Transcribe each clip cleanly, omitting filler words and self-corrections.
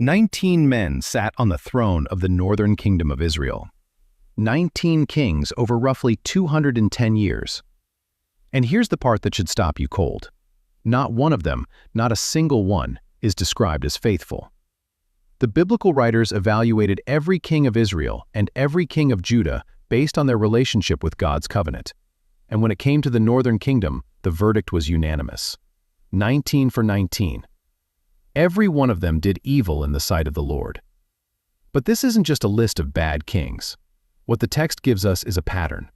19 men sat on the throne of the northern kingdom of Israel. 19 kings over roughly 210 years. And here's the part that should stop you cold. Not one of them, not a single one, is described as faithful. The biblical writers evaluated every king of Israel and every king of Judah based on their relationship with God's covenant. And when it came to the northern kingdom, the verdict was unanimous. 19 for 19. Every one of them did evil in the sight of the Lord. But this isn't just a list of bad kings. What the text gives us is a pattern.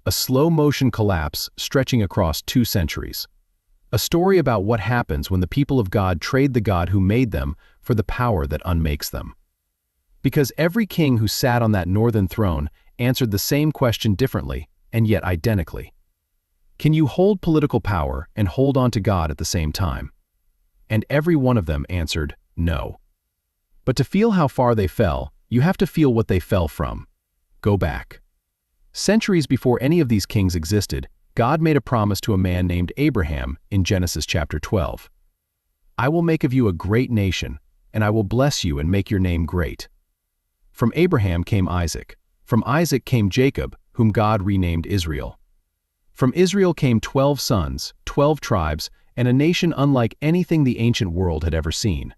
A slow-motion collapse stretching across 2 centuries. A story about what happens when the people of God trade the God who made them for the power that unmakes them. Because every king who sat on that northern throne answered the same question differently, and yet identically. Can you hold political power and hold on to God at the same time? And every one of them answered, no. But to feel how far they fell, you have to feel what they fell from. Go back. Centuries before any of these kings existed, God made a promise to a man named Abraham in Genesis chapter 12. I will make of you a great nation, and I will bless you and make your name great. From Abraham came Isaac. From Isaac came Jacob, whom God renamed Israel. From Israel came 12 sons, 12 tribes, and a nation unlike anything the ancient world had ever seen.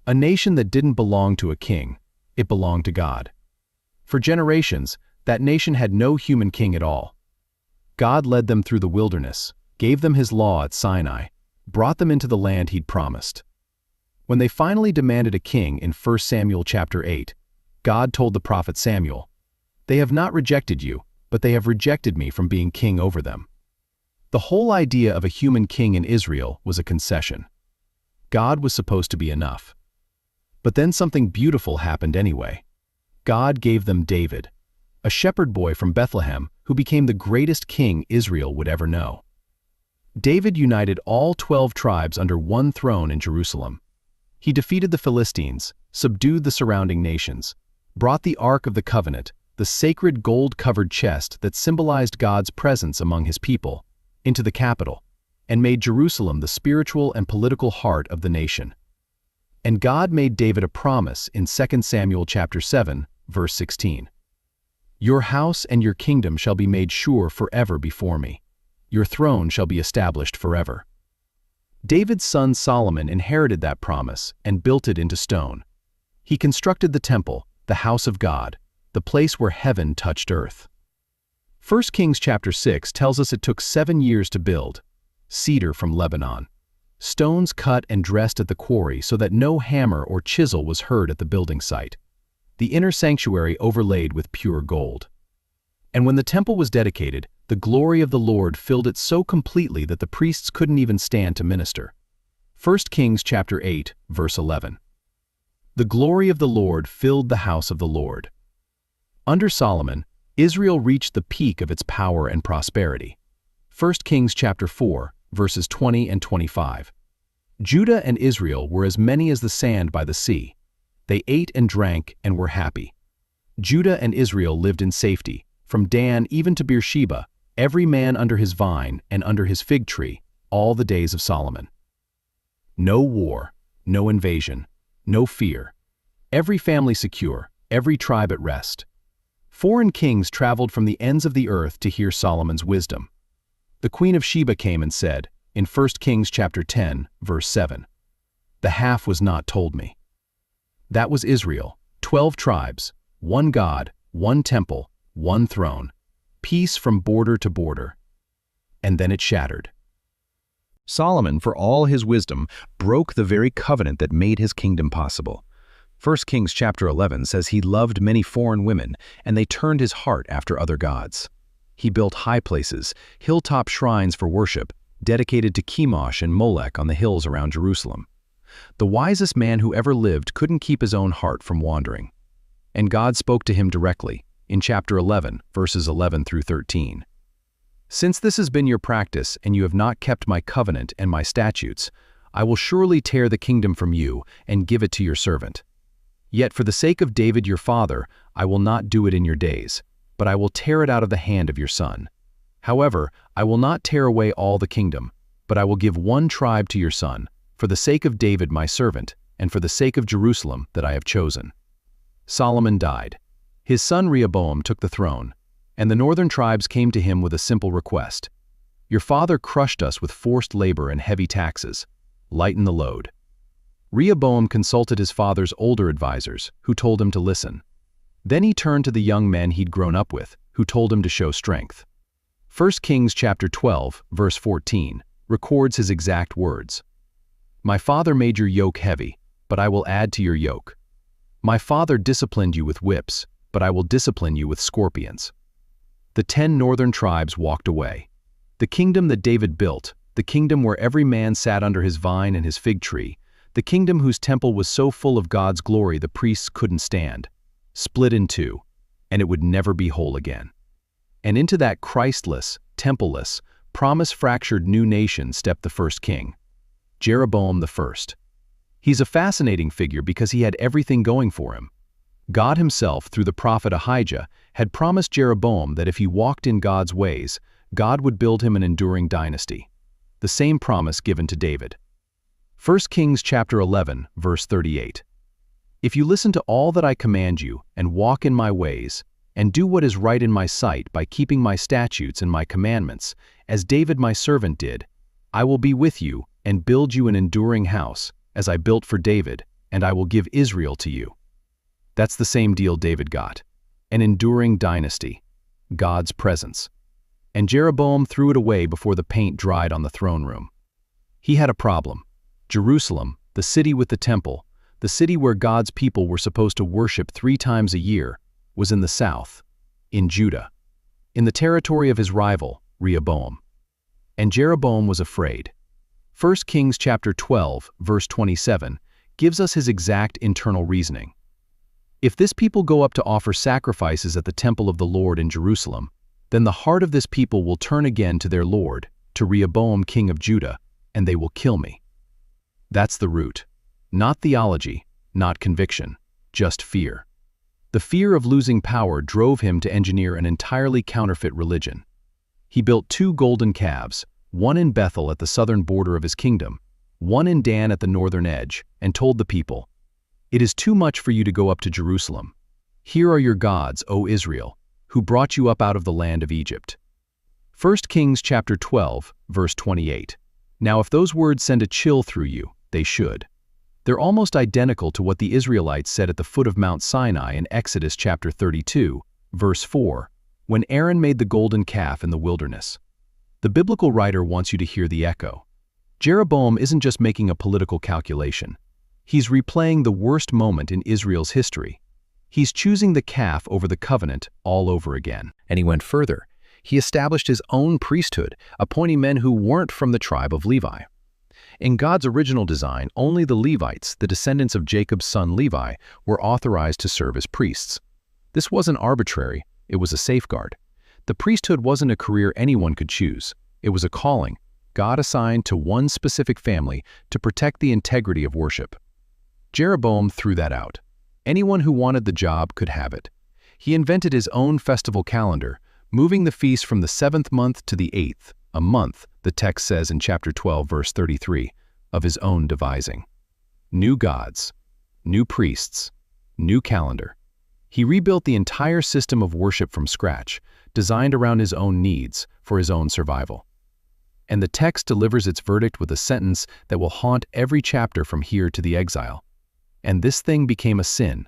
A nation that didn't belong to a king, it belonged to God. For generations, that nation had no human king at all. God led them through the wilderness, gave them his law at Sinai, brought them into the land he'd promised. When they finally demanded a king in 1 Samuel chapter 8, God told the prophet Samuel, "They have not rejected you, but they have rejected me from being king over them." The whole idea of a human king in Israel was a concession. God was supposed to be enough. But then something beautiful happened anyway. God gave them David, a shepherd boy from Bethlehem who became the greatest king Israel would ever know. David united all 12 tribes under one throne in Jerusalem. He defeated the Philistines, subdued the surrounding nations, brought the Ark of the Covenant, the sacred gold-covered chest that symbolized God's presence among his people, into the capital, and made Jerusalem the spiritual and political heart of the nation. And God made David a promise in 2 Samuel chapter 7, verse 16. Your house and your kingdom shall be made sure forever before me. Your throne shall be established forever. David's son Solomon inherited that promise and built it into stone. He constructed the temple, the house of God, the place where heaven touched earth. 1 Kings chapter 6 tells us it took 7 years to build. Cedar from Lebanon. Stones cut and dressed at the quarry so that no hammer or chisel was heard at the building site. The inner sanctuary overlaid with pure gold. And when the temple was dedicated, the glory of the Lord filled it so completely that the priests couldn't even stand to minister. 1 Kings chapter 8, verse 11. The glory of the Lord filled the house of the Lord. Under Solomon, Israel reached the peak of its power and prosperity. 1 Kings chapter 4, verses 20 and 25. Judah and Israel were as many as the sand by the sea. They ate and drank and were happy. Judah and Israel lived in safety, from Dan even to Beersheba, every man under his vine and under his fig tree, all the days of Solomon. No war, no invasion, no fear. Every family secure, every tribe at rest. Foreign kings traveled from the ends of the earth to hear Solomon's wisdom. The Queen of Sheba came and said, in 1 Kings chapter 10, verse 7, "The half was not told me." That was Israel, 12 tribes, one God, one temple, one throne, peace from border to border. And then it shattered. Solomon, for all his wisdom, broke the very covenant that made his kingdom possible. 1 Kings chapter 11 says he loved many foreign women, and they turned his heart after other gods. He built high places, hilltop shrines for worship, dedicated to Chemosh and Molech on the hills around Jerusalem. The wisest man who ever lived couldn't keep his own heart from wandering. And God spoke to him directly, in chapter 11, verses 11 through 13. "Since this has been your practice, and you have not kept my covenant and my statutes, I will surely tear the kingdom from you and give it to your servant. Yet for the sake of David your father, I will not do it in your days, but I will tear it out of the hand of your son. However, I will not tear away all the kingdom, but I will give one tribe to your son, for the sake of David my servant, and for the sake of Jerusalem that I have chosen." Solomon died. His son Rehoboam took the throne, and the northern tribes came to him with a simple request. "Your father crushed us with forced labor and heavy taxes. Lighten the load." Rehoboam consulted his father's older advisors, who told him to listen. Then he turned to the young men he'd grown up with, who told him to show strength. 1 Kings chapter 12, verse 14, records his exact words. "My father made your yoke heavy, but I will add to your yoke. My father disciplined you with whips, but I will discipline you with scorpions." The 10 northern tribes walked away. The kingdom that David built, the kingdom where every man sat under his vine and his fig tree, the kingdom whose temple was so full of God's glory the priests couldn't stand, split in two, and it would never be whole again. And into that Christless, templeless, promise-fractured new nation stepped the first king, Jeroboam the First. He's a fascinating figure because he had everything going for him. God himself, through the prophet Ahijah, had promised Jeroboam that if he walked in God's ways, God would build him an enduring dynasty. The same promise given to David. 1 Kings chapter 11, verse 38. "If you listen to all that I command you, and walk in my ways, and do what is right in my sight by keeping my statutes and my commandments, as David my servant did, I will be with you and build you an enduring house, as I built for David, and I will give Israel to you." That's the same deal David got. An enduring dynasty. God's presence. And Jeroboam threw it away before the paint dried on the throne room. He had a problem. Jerusalem, the city with the temple, the city where God's people were supposed to worship 3 times a year, was in the south, in Judah, in the territory of his rival, Rehoboam. And Jeroboam was afraid. 1 Kings chapter 12, verse 27, gives us his exact internal reasoning. "If this people go up to offer sacrifices at the temple of the Lord in Jerusalem, then the heart of this people will turn again to their Lord, to Rehoboam king of Judah, and they will kill me." That's the root. Not theology, not conviction, just fear. The fear of losing power drove him to engineer an entirely counterfeit religion. He built 2 golden calves, one in Bethel at the southern border of his kingdom, one in Dan at the northern edge, and told the people, "It is too much for you to go up to Jerusalem. Here are your gods, O Israel, who brought you up out of the land of Egypt." 1 Kings chapter 12, verse 28. Now if those words send a chill through you, they should. They're almost identical to what the Israelites said at the foot of Mount Sinai in Exodus chapter 32, verse 4, when Aaron made the golden calf in the wilderness. The biblical writer wants you to hear the echo. Jeroboam isn't just making a political calculation. He's replaying the worst moment in Israel's history. He's choosing the calf over the covenant all over again. And he went further. He established his own priesthood, appointing men who weren't from the tribe of Levi. In God's original design, only the Levites, the descendants of Jacob's son Levi, were authorized to serve as priests. This wasn't arbitrary, it was a safeguard. The priesthood wasn't a career anyone could choose. It was a calling, God assigned to one specific family to protect the integrity of worship. Jeroboam threw that out. Anyone who wanted the job could have it. He invented his own festival calendar, moving the feast from the 7th month to the 8th, a month, the text says in chapter 12, verse 33, of his own devising. New gods, new priests, new calendar. He rebuilt the entire system of worship from scratch, designed around his own needs, for his own survival. And the text delivers its verdict with a sentence that will haunt every chapter from here to the exile. "And this thing became a sin."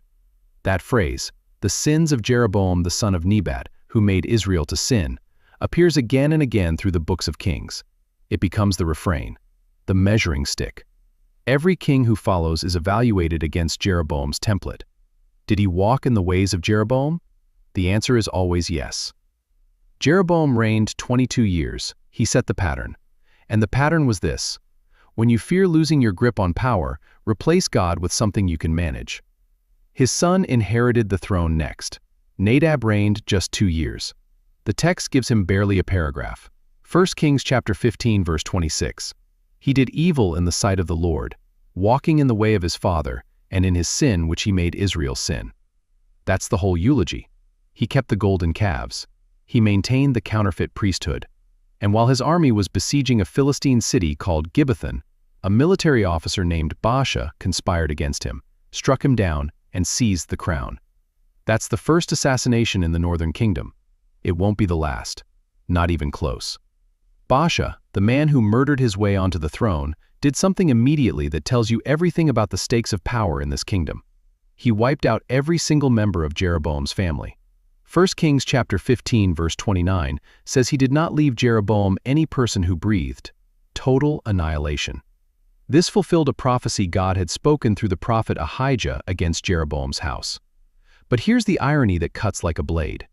That phrase, "the sins of Jeroboam the son of Nebat, who made Israel to sin," appears again and again through the books of Kings. It becomes the refrain, the measuring stick. Every king who follows is evaluated against Jeroboam's template. Did he walk in the ways of Jeroboam? The answer is always yes. Jeroboam reigned 22 years. He set the pattern. And the pattern was this: when you fear losing your grip on power, replace God with something you can manage. His son inherited the throne next. Nadab reigned just 2 years. The text gives him barely a paragraph. 1 Kings chapter 15, verse 26. "He did evil in the sight of the Lord, walking in the way of his father, and in his sin which he made Israel sin." That's the whole eulogy. He kept the golden calves. He maintained the counterfeit priesthood. And while his army was besieging a Philistine city called Gibbethon, a military officer named Baasha conspired against him, struck him down, and seized the crown. That's the first assassination in the Northern Kingdom. It won't be the last. Not even close. Baasha, the man who murdered his way onto the throne, did something immediately that tells you everything about the stakes of power in this kingdom. He wiped out every single member of Jeroboam's family. 1 Kings chapter 15 verse 29 says he did not leave Jeroboam any person who breathed. Total annihilation. This fulfilled a prophecy God had spoken through the prophet Ahijah against Jeroboam's house. But here's the irony that cuts like a blade.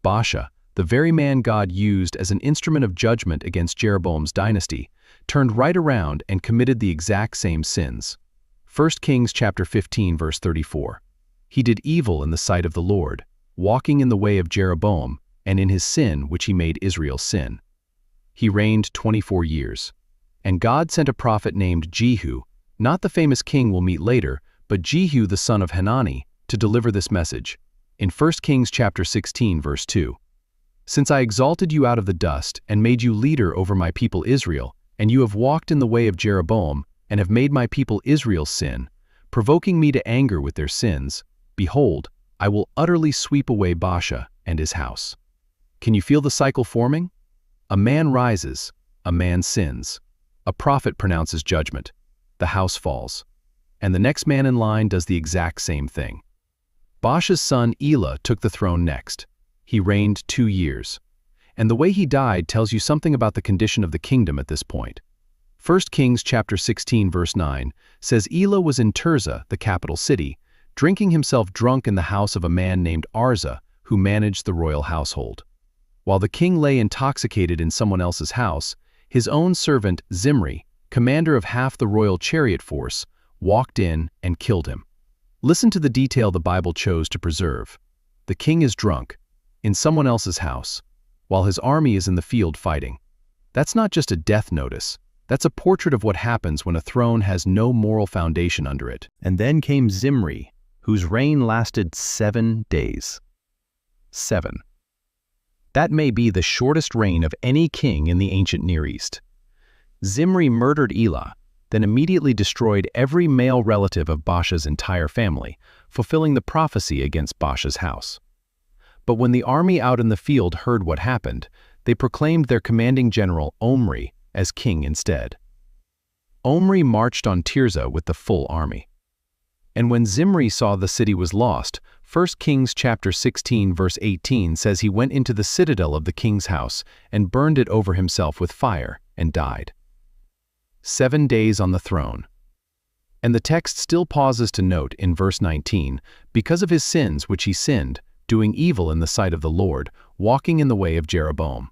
Baasha, the very man God used as an instrument of judgment against Jeroboam's dynasty, turned right around and committed the exact same sins. 1 Kings chapter 15 verse 34. He did evil in the sight of the Lord, walking in the way of Jeroboam, and in his sin which he made Israel sin. He reigned 24 years. And God sent a prophet named Jehu, not the famous king we'll meet later, but Jehu the son of Hanani, to deliver this message. In 1 Kings chapter 16 verse 2. Since I exalted you out of the dust and made you leader over my people Israel, and you have walked in the way of Jeroboam, and have made my people Israel sin, provoking me to anger with their sins, behold, I will utterly sweep away Baasha and his house. Can you feel the cycle forming? A man rises, a man sins. A prophet pronounces judgment. The house falls. And the next man in line does the exact same thing. Baasha's son Elah took the throne next. He reigned 2 years. And the way he died tells you something about the condition of the kingdom at this point. 1 Kings chapter 16 verse 9 says Elah was in Tirzah, the capital city, drinking himself drunk in the house of a man named Arza, who managed the royal household. While the king lay intoxicated in someone else's house, his own servant Zimri, commander of half the royal chariot force, walked in and killed him. Listen to the detail the Bible chose to preserve. The king is drunk, in someone else's house, while his army is in the field fighting. That's not just a death notice. That's a portrait of what happens when a throne has no moral foundation under it. And then came Zimri, whose reign lasted 7 days. 7. That may be the shortest reign of any king in the ancient Near East. Zimri murdered Elah, then immediately destroyed every male relative of Baasha's entire family, fulfilling the prophecy against Baasha's house. But when the army out in the field heard what happened, they proclaimed their commanding general Omri as king instead. Omri marched on Tirzah with the full army. And when Zimri saw the city was lost, 1 Kings chapter 16 verse 18 says he went into the citadel of the king's house and burned it over himself with fire and died. 7 days on the throne. And the text still pauses to note in verse 19, because of his sins which he sinned, doing evil in the sight of the Lord, walking in the way of Jeroboam.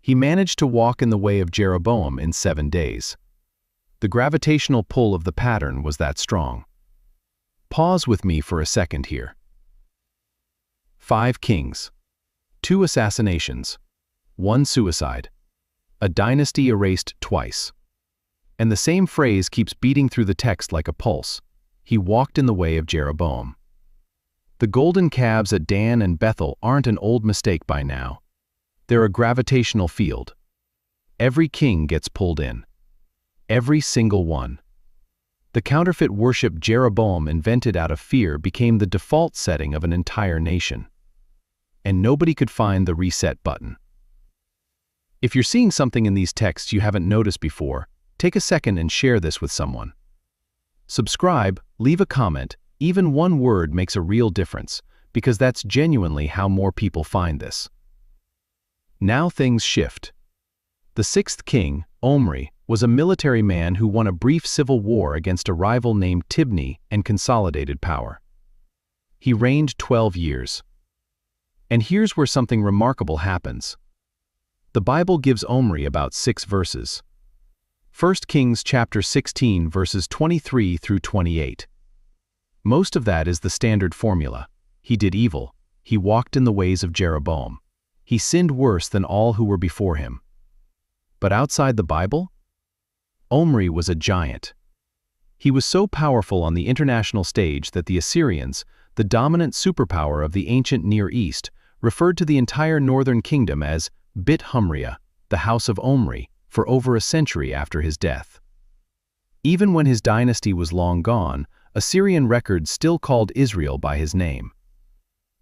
He managed to walk in the way of Jeroboam in 7 days. The gravitational pull of the pattern was that strong. Pause with me for a second here. 5 kings. 2 assassinations. 1 suicide. A dynasty erased twice. And the same phrase keeps beating through the text like a pulse. He walked in the way of Jeroboam. The golden calves at Dan and Bethel aren't an old mistake by now. They're a gravitational field. Every king gets pulled in. Every single one. The counterfeit worship Jeroboam invented out of fear became the default setting of an entire nation. And nobody could find the reset button. If you're seeing something in these texts you haven't noticed before, take a second and share this with someone. Subscribe, leave a comment, even one word makes a real difference, because that's genuinely how more people find this. Now things shift. The 6th king, Omri, was a military man who won a brief civil war against a rival named Tibni and consolidated power. He reigned 12 years. And here's where something remarkable happens. The Bible gives Omri about 6 verses. 1 Kings chapter 16 verses 23 through 28. Most of that is the standard formula. He did evil. He walked in the ways of Jeroboam. He sinned worse than all who were before him. But outside the Bible, Omri was a giant. He was so powerful on the international stage that the Assyrians, the dominant superpower of the ancient Near East, referred to the entire northern kingdom as Bit Humria, the house of Omri, for over a century after his death. Even when his dynasty was long gone, Assyrian records still called Israel by his name.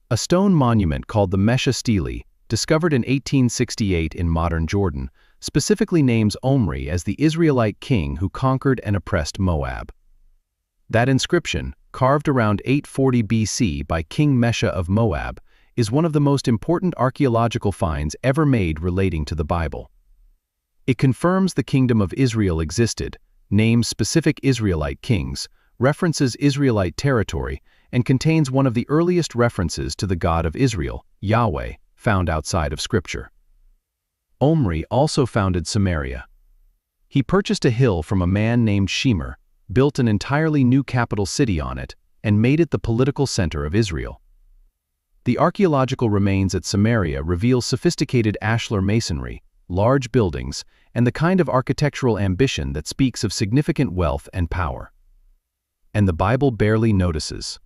A stone monument called the Mesha Stele, discovered in 1868 in modern Jordan, specifically names Omri as the Israelite king who conquered and oppressed Moab. That inscription, carved around 840 BC by King Mesha of Moab, is one of the most important archaeological finds ever made relating to the Bible. It confirms the kingdom of Israel existed, names specific Israelite kings, references Israelite territory, and contains one of the earliest references to the God of Israel, Yahweh, found outside of Scripture. Omri also founded Samaria. He purchased a hill from a man named Shemer, built an entirely new capital city on it, and made it the political center of Israel. The archaeological remains at Samaria reveal sophisticated ashlar masonry, large buildings, and the kind of architectural ambition that speaks of significant wealth and power. And the Bible barely notices.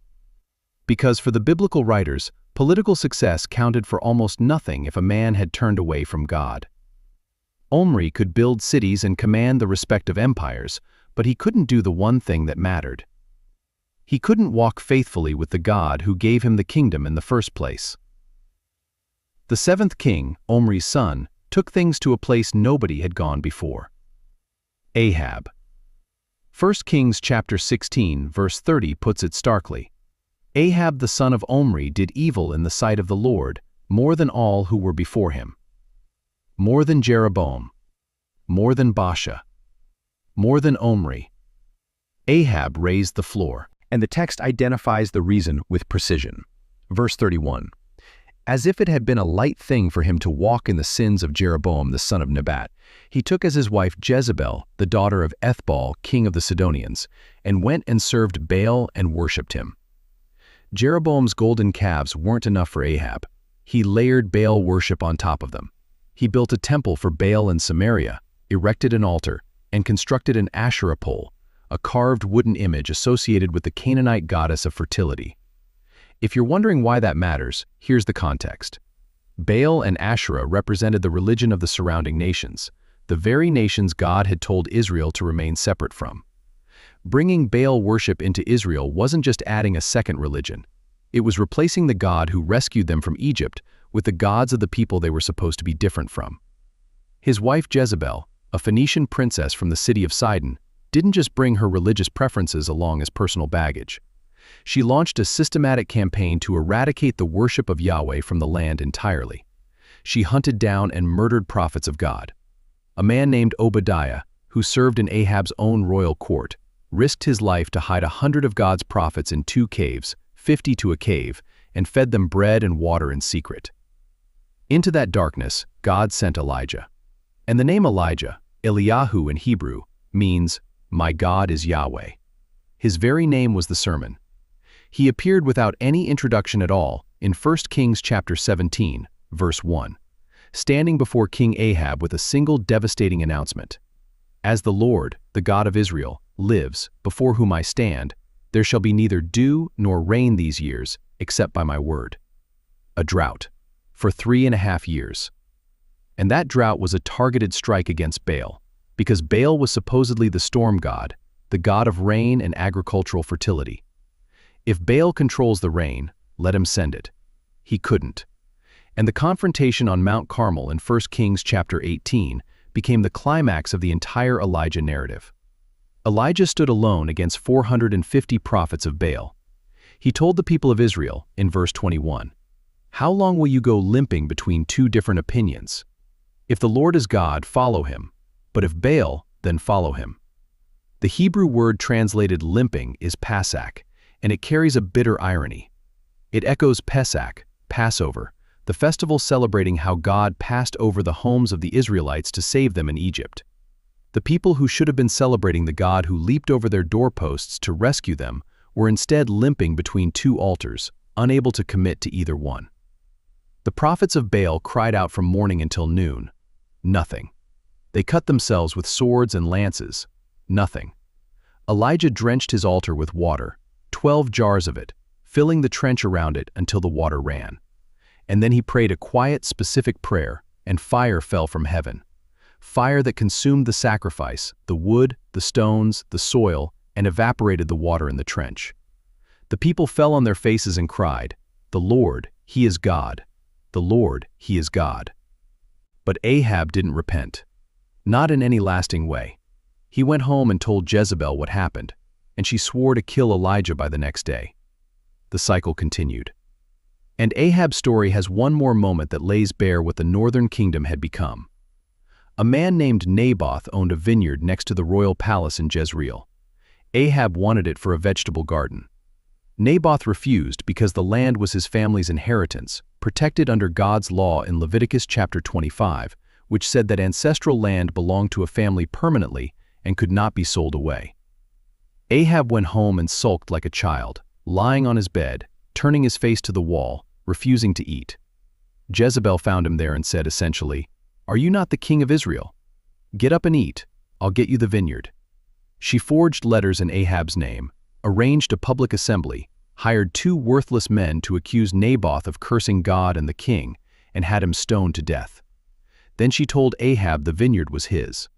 Because for the biblical writers, political success counted for almost nothing if a man had turned away from God. Omri could build cities and command the respect of empires, but he couldn't do the one thing that mattered. He couldn't walk faithfully with the God who gave him the kingdom in the first place. The seventh king, Omri's son, took things to a place nobody had gone before. Ahab. 1 Kings chapter 16, verse 30 puts it starkly. Ahab the son of Omri did evil in the sight of the Lord, more than all who were before him. More than Jeroboam. More than Baasha. More than Omri. Ahab raised the floor. And the text identifies the reason with precision. Verse 31. As if it had been a light thing for him to walk in the sins of Jeroboam the son of Nebat, he took as his wife Jezebel, the daughter of Ethbaal, king of the Sidonians, and went and served Baal and worshipped him. Jeroboam's golden calves weren't enough for Ahab. He layered Baal worship on top of them. He built a temple for Baal in Samaria, erected an altar, and constructed an Asherah pole, a carved wooden image associated with the Canaanite goddess of fertility. If you're wondering why that matters, here's the context. Baal and Asherah represented the religion of the surrounding nations, the very nations God had told Israel to remain separate from. Bringing Baal worship into Israel wasn't just adding a second religion. It was replacing the God who rescued them from Egypt with the gods of the people they were supposed to be different from. His wife Jezebel, a Phoenician princess from the city of Sidon, didn't just bring her religious preferences along as personal baggage. She launched a systematic campaign to eradicate the worship of Yahweh from the land entirely. She hunted down and murdered prophets of God. A man named Obadiah, who served in Ahab's own royal court, risked his life to hide 100 of God's prophets in 2 caves, 50 to a cave, and fed them bread and water in secret. Into that darkness, God sent Elijah. And the name Elijah, Eliyahu in Hebrew, means, "My God is Yahweh." His very name was the sermon. He appeared without any introduction at all in 1 Kings chapter 17, verse 1, standing before King Ahab with a single devastating announcement. "As the Lord, the God of Israel, lives, before whom I stand, there shall be neither dew nor rain these years, except by my word." A drought, for 3.5 years. And that drought was a targeted strike against Baal, because Baal was supposedly the storm god, the god of rain and agricultural fertility. If Baal controls the rain, let him send it. He couldn't. And the confrontation on Mount Carmel in 1 Kings chapter 18 became the climax of the entire Elijah narrative. Elijah stood alone against 450 prophets of Baal. He told the people of Israel, in verse 21, "How long will you go limping between 2 different opinions? If the Lord is God, follow him. But if Baal, then follow him." The Hebrew word translated limping is pasak, and it carries a bitter irony. It echoes Pesach, Passover, the festival celebrating how God passed over the homes of the Israelites to save them in Egypt. The people who should have been celebrating the God who leaped over their doorposts to rescue them were instead limping between 2 altars, unable to commit to either one. The prophets of Baal cried out from morning until noon. Nothing. They cut themselves with swords and lances. Nothing. Elijah drenched his altar with water, 12 jars of it, filling the trench around it until the water ran. And then he prayed a quiet, specific prayer, and fire fell from heaven. fire that consumed the sacrifice, the wood, the stones, the soil, and evaporated the water in the trench. The people fell on their faces and cried, "The Lord, He is God. The Lord, He is God." But Ahab didn't repent. Not in any lasting way. He went home and told Jezebel what happened, and she swore to kill Elijah by the next day. The cycle continued. And Ahab's story has one more moment that lays bare what the northern kingdom had become. A man named Naboth owned a vineyard next to the royal palace in Jezreel. Ahab wanted it for a vegetable garden. Naboth refused because the land was his family's inheritance, protected under God's law in Leviticus chapter 25, which said that ancestral land belonged to a family permanently and could not be sold away. Ahab went home and sulked like a child, lying on his bed, turning his face to the wall, refusing to eat. Jezebel found him there and said essentially, "Are you not the king of Israel? Get up and eat. I'll get you the vineyard." She forged letters in Ahab's name, arranged a public assembly, hired 2 worthless men to accuse Naboth of cursing God and the king, and had him stoned to death. Then she told Ahab the vineyard was his.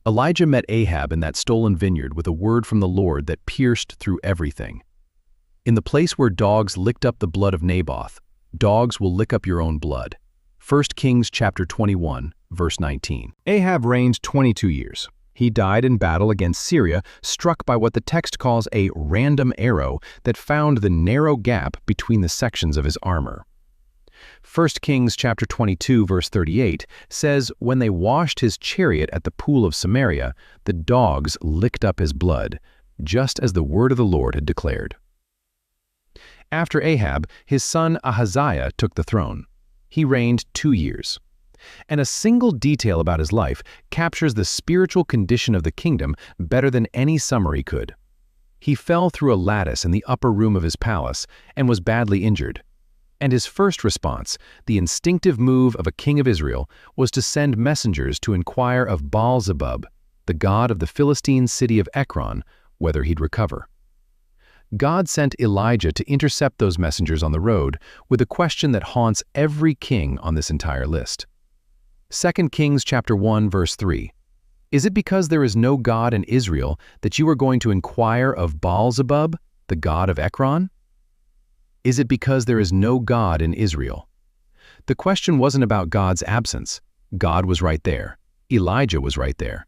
Elijah met Ahab in that stolen vineyard with a word from the Lord that pierced through everything. In the place where dogs licked up the blood of Naboth, dogs will lick up your own blood. 1 Kings chapter 21, verse 19. Ahab reigned 22 years. He died in battle against Syria, struck by what the text calls a random arrow that found the narrow gap between the sections of his armor. 1 Kings chapter 22, verse 38 says, "When they washed his chariot at the pool of Samaria, the dogs licked up his blood, just as the word of the Lord had declared." After Ahab, his son Ahaziah took the throne. He reigned 2 years. And a single detail about his life captures the spiritual condition of the kingdom better than any summary could. He fell through a lattice in the upper room of his palace and was badly injured. And his first response, the instinctive move of a king of Israel, was to send messengers to inquire of Baal-zebub, the god of the Philistine city of Ekron, whether he'd recover. God sent Elijah to intercept those messengers on the road with a question that haunts every king on this entire list. 2 Kings chapter 1, verse 3. "Is it because there is no God in Israel that you are going to inquire of Baal-zebub, the god of Ekron?" Is it because there is no God in Israel? The question wasn't about God's absence. God was right there. Elijah was right there.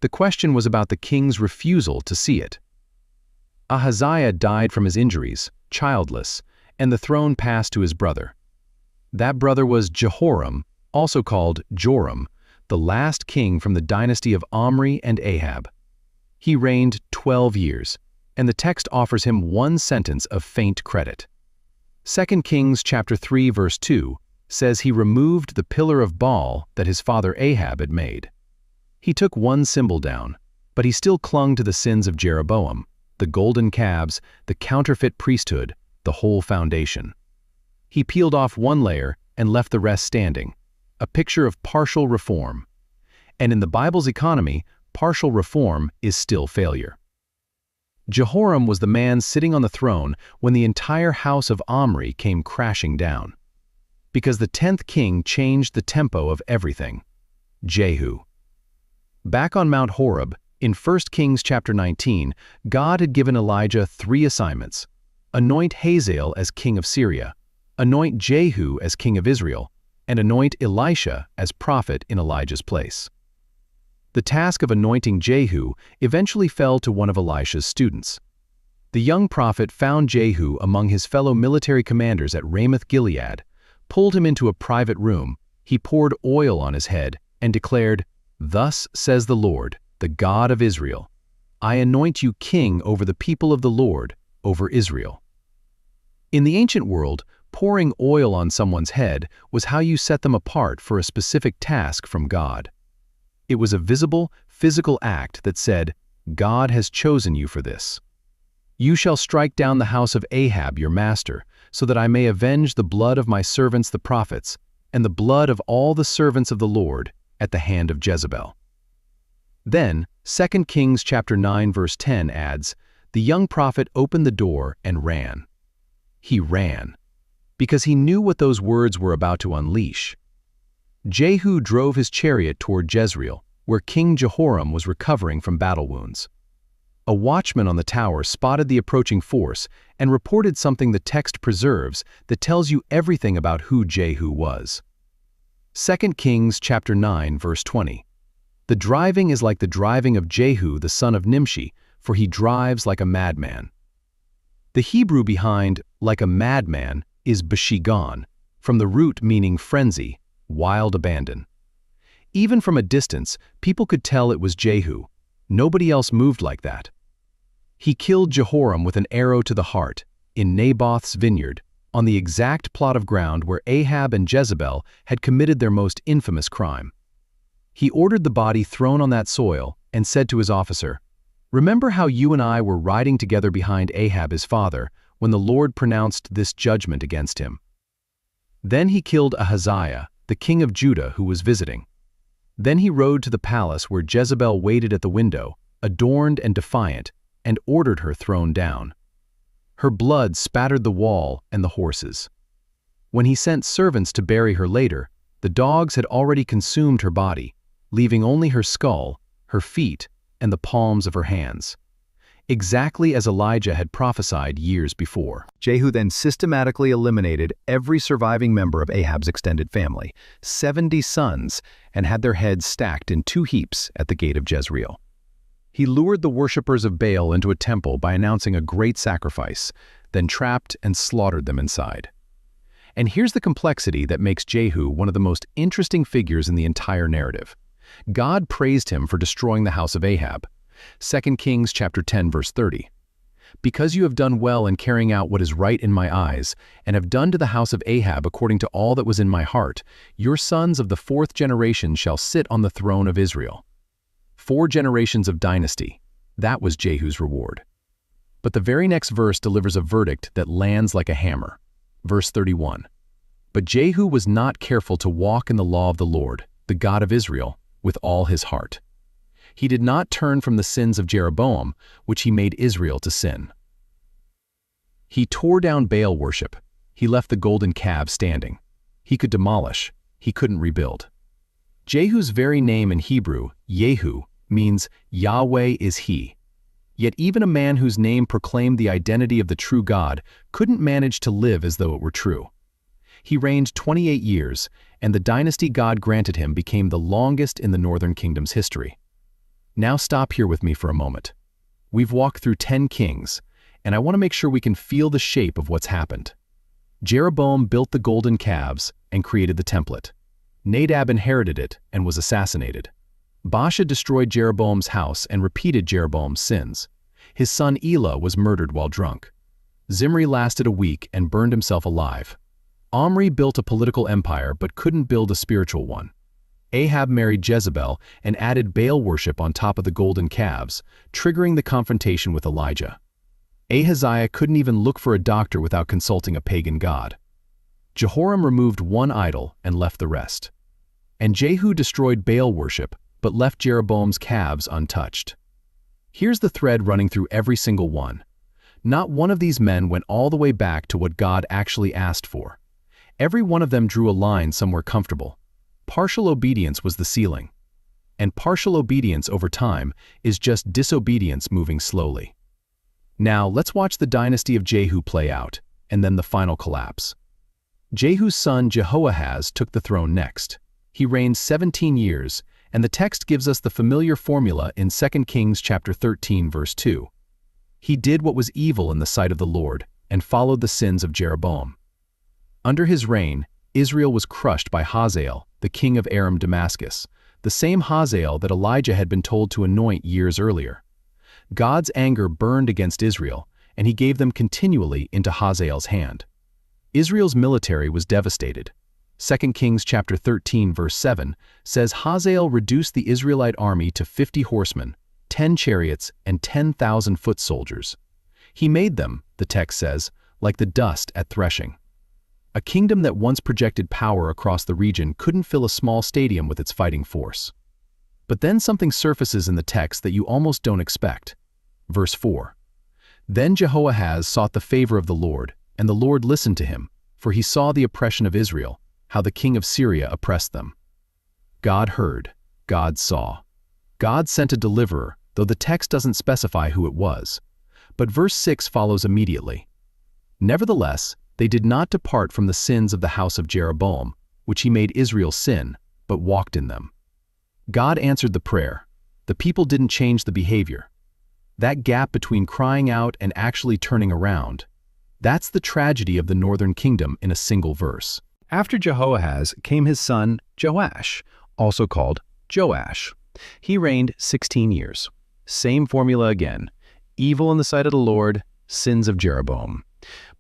The question was about the king's refusal to see it. Ahaziah died from his injuries, childless, and the throne passed to his brother. That brother was Jehoram, also called Joram, the last king from the dynasty of Omri and Ahab. He reigned 12 years, and the text offers him one sentence of faint credit. 2 Kings chapter 3, verse 2 says he removed the pillar of Baal that his father Ahab had made. He took one symbol down, but he still clung to the sins of Jeroboam, the golden calves, the counterfeit priesthood, the whole foundation. He peeled off one layer and left the rest standing, a picture of partial reform. And in the Bible's economy, partial reform is still failure. Jehoram was the man sitting on the throne when the entire house of Omri came crashing down. Because the 10th king changed the tempo of everything. Jehu. Back on Mount Horeb, in 1 Kings chapter 19, God had given Elijah 3 assignments. Anoint Hazael as king of Syria, anoint Jehu as king of Israel, and anoint Elisha as prophet in Elijah's place. The task of anointing Jehu eventually fell to one of Elisha's students. The young prophet found Jehu among his fellow military commanders at Ramoth-Gilead, pulled him into a private room, he poured oil on his head, and declared, "Thus says the Lord, the God of Israel, I anoint you king over the people of the Lord, over Israel." In the ancient world, pouring oil on someone's head was how you set them apart for a specific task from God. It was a visible, physical act that said, God has chosen you for this. You shall strike down the house of Ahab your master, so that I may avenge the blood of my servants the prophets, and the blood of all the servants of the Lord at the hand of Jezebel. Then, 2 Kings chapter 9 verse 10 adds, the young prophet opened the door and ran. He ran, because he knew what those words were about to unleash. Jehu drove his chariot toward Jezreel, where King Jehoram was recovering from battle wounds. A watchman on the tower spotted the approaching force and reported something the text preserves that tells you everything about who Jehu was. 2 Kings chapter 9, verse 20. The driving is like the driving of Jehu the son of Nimshi, for he drives like a madman. The Hebrew behind like a madman is bashigan, from the root meaning frenzy, wild abandon. Even from a distance, people could tell it was Jehu. Nobody else moved like that. He killed Jehoram with an arrow to the heart, in Naboth's vineyard, on the exact plot of ground where Ahab and Jezebel had committed their most infamous crime. He ordered the body thrown on that soil and said to his officer, "Remember how you and I were riding together behind Ahab his father when the Lord pronounced this judgment against him." Then he killed Ahaziah, the king of Judah who was visiting. Then he rode to the palace where Jezebel waited at the window, adorned and defiant, and ordered her thrown down. Her blood spattered the wall and the horses. When he sent servants to bury her later, the dogs had already consumed her body, leaving only her skull, her feet, and the palms of her hands. Exactly as Elijah had prophesied years before. Jehu then systematically eliminated every surviving member of Ahab's extended family, 70 sons, and had their heads stacked in 2 heaps at the gate of Jezreel. He lured the worshippers of Baal into a temple by announcing a great sacrifice, then trapped and slaughtered them inside. And here's the complexity that makes Jehu one of the most interesting figures in the entire narrative. God praised him for destroying the house of Ahab. 2 Kings chapter 10 verse 30. "Because you have done well in carrying out what is right in my eyes, and have done to the house of Ahab according to all that was in my heart, your sons of the 4th generation shall sit on the throne of Israel." 4 generations of dynasty. That was Jehu's reward. But the very next verse delivers a verdict that lands like a hammer. Verse 31. "But Jehu was not careful to walk in the law of the Lord, the God of Israel, with all his heart. He did not turn from the sins of Jeroboam, which he made Israel to sin." He tore down Baal worship. He left the golden calves standing. He could demolish. He couldn't rebuild. Jehu's very name in Hebrew, Jehu, means Yahweh is he. Yet even a man whose name proclaimed the identity of the true God couldn't manage to live as though it were true. He reigned 28 years, and the dynasty God granted him became the longest in the northern kingdom's history. Now stop here with me for a moment. We've walked through 10 kings, and I want to make sure we can feel the shape of what's happened. Jeroboam built the golden calves and created the template. Nadab inherited it and was assassinated. Baasha destroyed Jeroboam's house and repeated Jeroboam's sins. His son Elah was murdered while drunk. Zimri lasted a week and burned himself alive. Omri built a political empire but couldn't build a spiritual one. Ahab married Jezebel and added Baal worship on top of the golden calves, triggering the confrontation with Elijah. Ahaziah couldn't even look for a doctor without consulting a pagan god. Jehoram removed one idol and left the rest. And Jehu destroyed Baal worship but left Jeroboam's calves untouched. Here's the thread running through every single one. Not one of these men went all the way back to what God actually asked for. Every one of them drew a line somewhere comfortable. Partial obedience was the ceiling. And partial obedience over time is just disobedience moving slowly. Now let's watch the dynasty of Jehu play out, and then the final collapse. Jehu's son Jehoahaz took the throne next. He reigned 17 years, and the text gives us the familiar formula in 2 Kings chapter 13 verse 2. He did what was evil in the sight of the Lord and followed the sins of Jeroboam. Under his reign, Israel was crushed by Hazael, the king of Aram Damascus, the same Hazael that Elijah had been told to anoint years earlier. God's anger burned against Israel, and he gave them continually into Hazael's hand. Israel's military was devastated. 2 Kings chapter 13 verse 7 says Hazael reduced the Israelite army to 50 horsemen, 10 chariots, and 10,000 foot soldiers. He made them, the text says, like the dust at threshing. A kingdom that once projected power across the region couldn't fill a small stadium with its fighting force. But then something surfaces in the text that you almost don't expect. Verse 4. Then Jehoahaz sought the favor of the Lord, and the Lord listened to him, for he saw the oppression of Israel, how the king of Syria oppressed them. God heard, God saw. God sent a deliverer, though the text doesn't specify who it was. But verse 6 follows immediately. Nevertheless, they did not depart from the sins of the house of Jeroboam, which he made Israel sin, but walked in them. God answered the prayer. The people didn't change the behavior. That gap between crying out and actually turning around, that's the tragedy of the northern kingdom in a single verse. After Jehoahaz came his son Joash, also called Joash. He reigned 16 years. Same formula again. Evil in the sight of the Lord, sins of Jeroboam.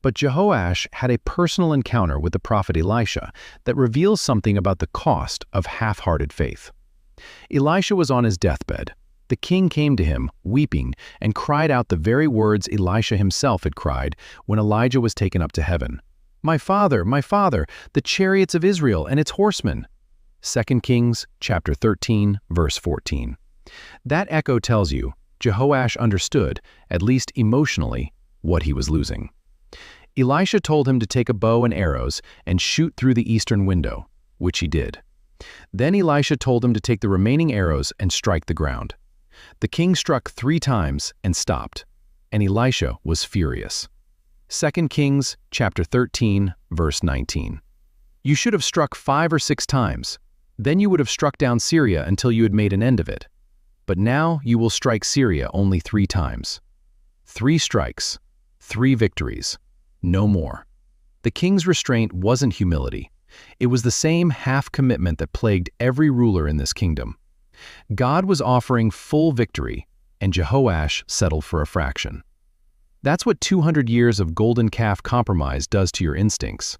But Jehoash had a personal encounter with the prophet Elisha that reveals something about the cost of half-hearted faith. Elisha was on his deathbed. The king came to him, weeping, and cried out the very words Elisha himself had cried when Elijah was taken up to heaven. My father, the chariots of Israel and its horsemen." 2 Kings chapter 13, verse 14. That echo tells you Jehoash understood, at least emotionally, what he was losing. Elisha told him to take a bow and arrows and shoot through the eastern window, which he did. Then Elisha told him to take the remaining arrows and strike the ground. The king struck 3 times and stopped, and Elisha was furious. 2 Kings chapter 13, verse 19. You should have struck 5 or 6 times. Then you would have struck down Syria until you had made an end of it. But now you will strike Syria only 3 times. 3 strikes, 3 victories, no more. The king's restraint wasn't humility. It was the same half-commitment that plagued every ruler in this kingdom. God was offering full victory, and Jehoash settled for a fraction. That's what 200 years of golden calf compromise does to your instincts.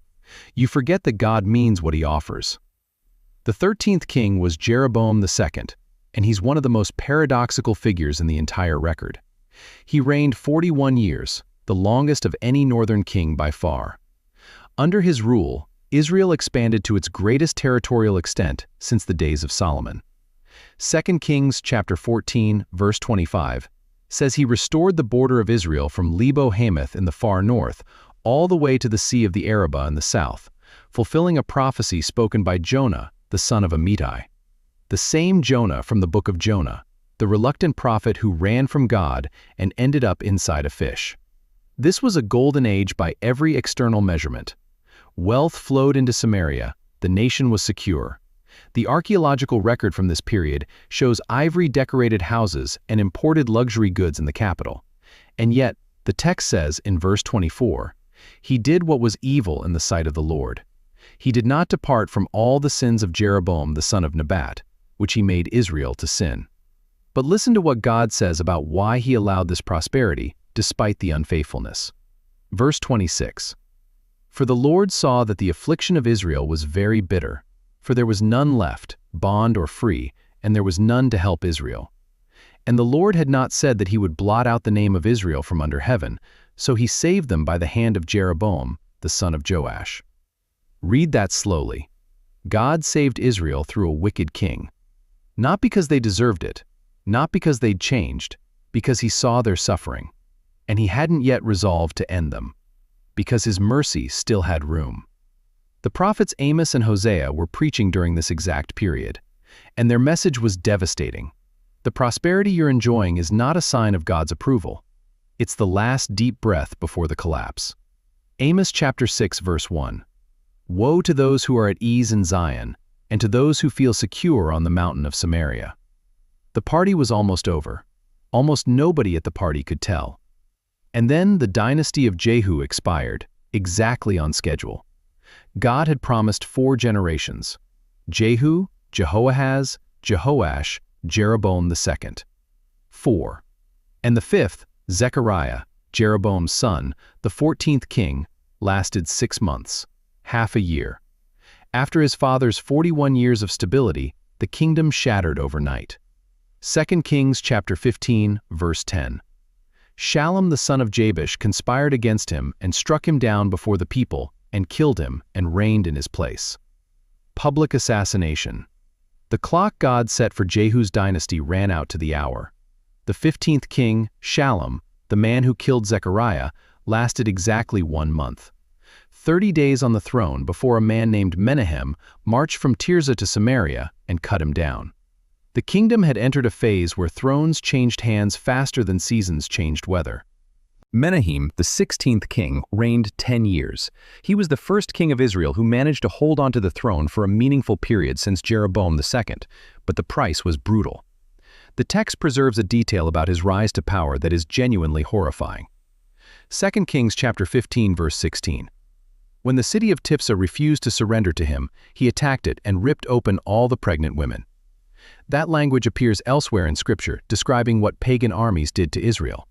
You forget that God means what he offers. The 13th king was Jeroboam II, and he's one of the most paradoxical figures in the entire record. He reigned 41 years, the longest of any northern king by far. Under his rule, Israel expanded to its greatest territorial extent since the days of Solomon. 2 Kings chapter 14, verse 25, says he restored the border of Israel from Lebo-Hamath in the far north all the way to the Sea of the Arabah in the south, fulfilling a prophecy spoken by Jonah, the son of Amittai. The same Jonah from the book of Jonah, the reluctant prophet who ran from God and ended up inside a fish. This was a golden age by every external measurement. Wealth flowed into Samaria, the nation was secure. The archaeological record from this period shows ivory-decorated houses and imported luxury goods in the capital. And yet, the text says in verse 24, he did what was evil in the sight of the Lord. He did not depart from all the sins of Jeroboam the son of Nebat, which he made Israel to sin. But listen to what God says about why he allowed this prosperity despite the unfaithfulness. Verse 26. For the Lord saw that the affliction of Israel was very bitter, for there was none left, bond or free, and there was none to help Israel. And the Lord had not said that he would blot out the name of Israel from under heaven, so he saved them by the hand of Jeroboam, the son of Joash. Read that slowly. God saved Israel through a wicked king. Not because they deserved it, not because they'd changed, because he saw their suffering, and he hadn't yet resolved to end them, because his mercy still had room. The prophets Amos and Hosea were preaching during this exact period, and their message was devastating. The prosperity you're enjoying is not a sign of God's approval. It's the last deep breath before the collapse. Amos chapter 6 verse 1. Woe to those who are at ease in Zion, and to those who feel secure on the mountain of Samaria. The party was almost over. Almost nobody at the party could tell. And then the dynasty of Jehu expired, exactly on schedule. God had promised 4 generations: Jehu, Jehoahaz, Jehoash, Jeroboam II. 4. And the 5th, Zechariah, Jeroboam's son, the 14th king, lasted 6 months, half a year. After his father's 41 years of stability, the kingdom shattered overnight. 2 Kings chapter 15, verse 10. Shallum the son of Jabesh conspired against him and struck him down before the people and killed him and reigned in his place. Public assassination. The clock God set for Jehu's dynasty ran out to the hour. The 15th king, Shallum, the man who killed Zechariah, lasted exactly 1 month. 30 days on the throne before a man named Menahem marched from Tirzah to Samaria and cut him down. The kingdom had entered a phase where thrones changed hands faster than seasons changed weather. Menahem, the 16th king, reigned 10 years. He was the first king of Israel who managed to hold onto the throne for a meaningful period since Jeroboam II, but the price was brutal. The text preserves a detail about his rise to power that is genuinely horrifying. 2 Kings chapter 15 verse 16. When the city of Tiphsah refused to surrender to him, he attacked it and ripped open all the pregnant women. That language appears elsewhere in Scripture, describing what pagan armies did to Israel.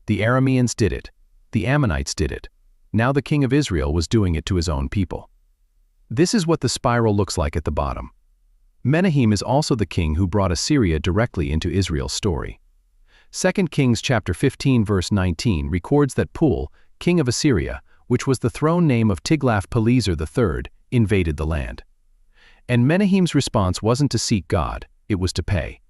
The Arameans did it. The Ammonites did it. Now the king of Israel was doing it to his own people. This is what the spiral looks like at the bottom. Menahem is also the king who brought Assyria directly into Israel's story. 2 Kings chapter 15 verse 19 records that Pul, king of Assyria, which was the throne name of Tiglath-Pileser III, invaded the land. And Menahem's response wasn't to seek God, it was to pay.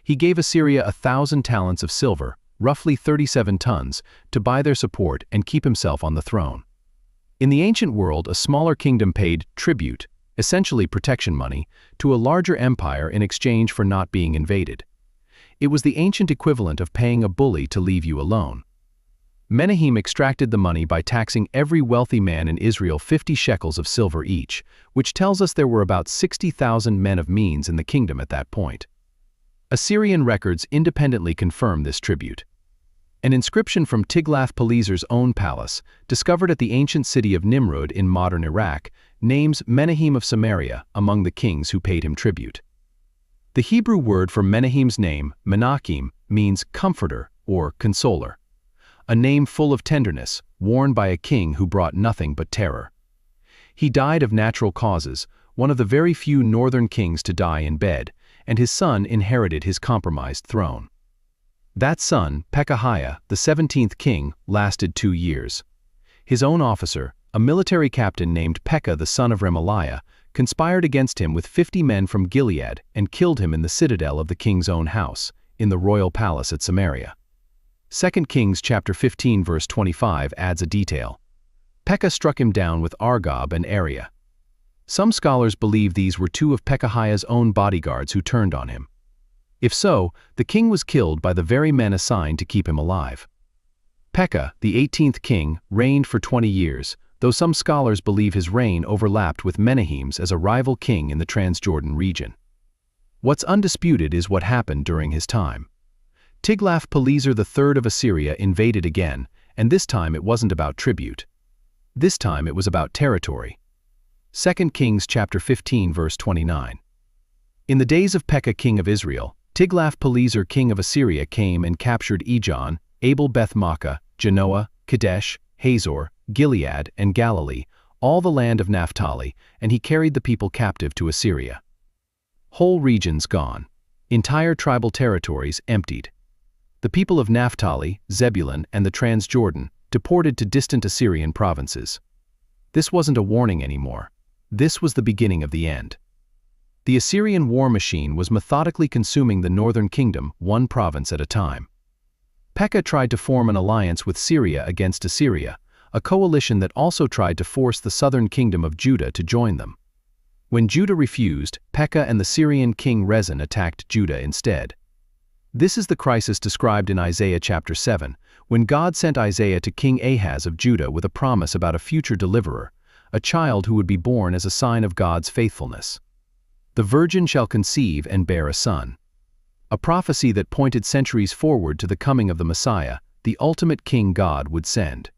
He gave Assyria 1,000 talents of silver, roughly 37 tons, to buy their support and keep himself on the throne. In the ancient world, a smaller kingdom paid tribute, essentially protection money, to a larger empire in exchange for not being invaded. It was the ancient equivalent of paying a bully to leave you alone. Menahem extracted the money by taxing every wealthy man in Israel 50 shekels of silver each, which tells us there were about 60,000 men of means in the kingdom at that point. Assyrian records independently confirm this tribute. An inscription from Tiglath-Pileser's own palace, discovered at the ancient city of Nimrud in modern Iraq, names Menahem of Samaria among the kings who paid him tribute. The Hebrew word for Menahem's name, Menachem, means comforter or consoler, a name full of tenderness, worn by a king who brought nothing but terror. He died of natural causes, one of the very few northern kings to die in bed, and his son inherited his compromised throne. That son, Pekahiah, the 17th king, lasted 2 years. His own officer, a military captain named Pekah the son of Remaliah, conspired against him with 50 men from Gilead and killed him in the citadel of the king's own house, in the royal palace at Samaria. 2 Kings chapter 15 verse 25 adds a detail. Pekah struck him down with Argob and Ariah. Some scholars believe these were 2 of Pekahiah's own bodyguards who turned on him. If so, the king was killed by the very men assigned to keep him alive. Pekah, the 18th king, reigned for 20 years, though some scholars believe his reign overlapped with Menahem's as a rival king in the Transjordan region. What's undisputed is what happened during his time. Tiglath-Pileser III of Assyria invaded again, and this time it wasn't about tribute. This time it was about territory. 2 Kings chapter 15 verse 29. In the days of Pekah king of Israel, Tiglath-Pileser king of Assyria came and captured Ijon, Abel-Beth-Maachah, Genoa, Kadesh, Hazor, Gilead, and Galilee, all the land of Naphtali, and he carried the people captive to Assyria. Whole regions gone. Entire tribal territories emptied. The people of Naphtali, Zebulun, and the Transjordan deported to distant Assyrian provinces. This wasn't a warning anymore. This was the beginning of the end. The Assyrian war machine was methodically consuming the northern kingdom, one province at a time. Pekah tried to form an alliance with Syria against Assyria, a coalition that also tried to force the southern kingdom of Judah to join them. When Judah refused, Pekah and the Syrian king Rezin attacked Judah instead. This is the crisis described in Isaiah chapter 7, when God sent Isaiah to King Ahaz of Judah with a promise about a future deliverer, a child who would be born as a sign of God's faithfulness. The virgin shall conceive and bear a son. A prophecy that pointed centuries forward to the coming of the Messiah, the ultimate king God would send.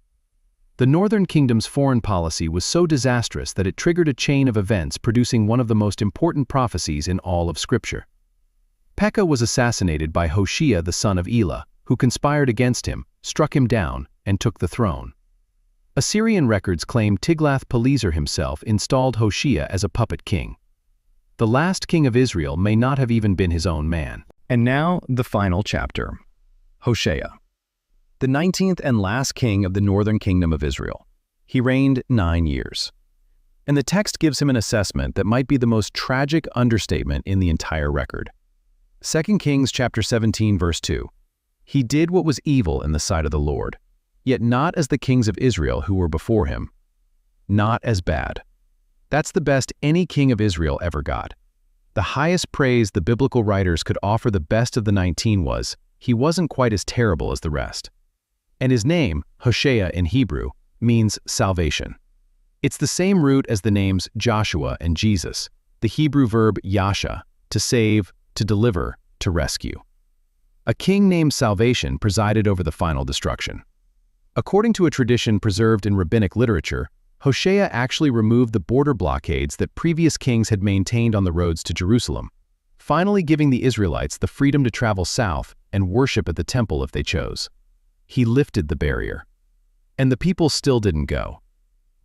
The northern kingdom's foreign policy was so disastrous that it triggered a chain of events producing one of the most important prophecies in all of Scripture. Pekah was assassinated by Hoshea the son of Elah, who conspired against him, struck him down, and took the throne. Assyrian records claim Tiglath-Pileser himself installed Hoshea as a puppet king. The last king of Israel may not have even been his own man. And now, the final chapter. Hoshea, the 19th and last king of the northern kingdom of Israel. He reigned 9 years. And the text gives him an assessment that might be the most tragic understatement in the entire record. 2 Kings chapter 17 verse 2. He did what was evil in the sight of the Lord, yet not as the kings of Israel who were before him. not as bad. That's the best any king of Israel ever got. The highest praise the biblical writers could offer the best of the 19 was, he wasn't quite as terrible as the rest. And his name, Hoshea in Hebrew, means salvation. It's the same root as the names Joshua and Jesus, the Hebrew verb yasha, to save, to deliver, to rescue. A king named Salvation presided over the final destruction. According to a tradition preserved in rabbinic literature, Hoshea actually removed the border blockades that previous kings had maintained on the roads to Jerusalem, finally giving the Israelites the freedom to travel south and worship at the temple if they chose. He lifted the barrier. And the people still didn't go.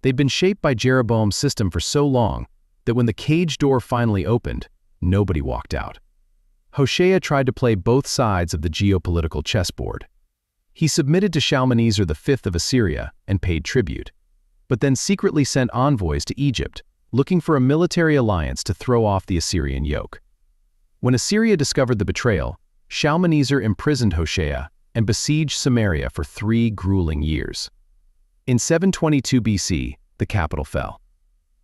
They'd been shaped by Jeroboam's system for so long that when the cage door finally opened, nobody walked out. Hoshea tried to play both sides of the geopolitical chessboard. He submitted to Shalmaneser V of Assyria and paid tribute, but then secretly sent envoys to Egypt, looking for a military alliance to throw off the Assyrian yoke. When Assyria discovered the betrayal, Shalmaneser imprisoned Hoshea and besieged Samaria for 3 grueling years. In 722 BC, the capital fell.